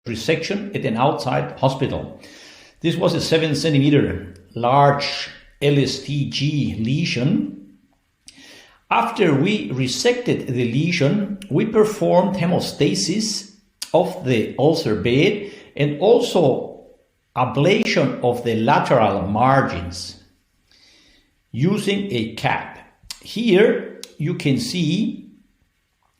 resection at an outside hospital. This was a 7 centimeter large LSTG lesion. After we resected the lesion, we performed hemostasis of the ulcer bed and also ablation of the lateral margins using a cap. Here you can see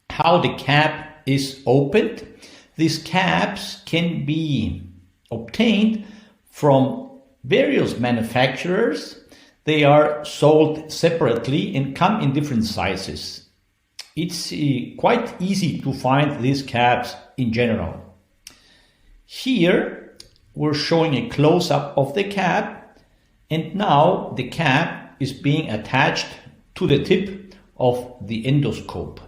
how the cap is opened. These caps can be obtained from various manufacturers. They are sold separately and come in different sizes. It's quite easy to find these caps in general. Here we're showing a close-up of the cap, and now the cap is being attached to the tip of the endoscope.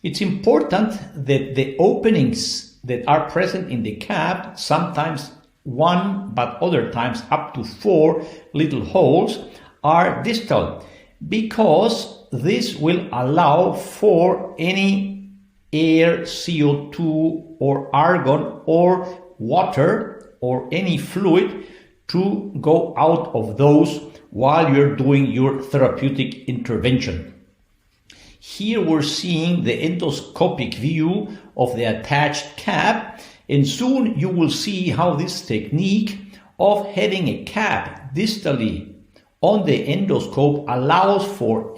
It's important that the openings that are present in the cap, sometimes one but other times up to 4 little holes, are distal, because this will allow for any air, CO2 or argon or water or any fluid to go out of those while you're doing your therapeutic intervention. Here we're seeing the endoscopic view of the attached cap, and soon you will see how this technique of having a cap distally on the endoscope allows for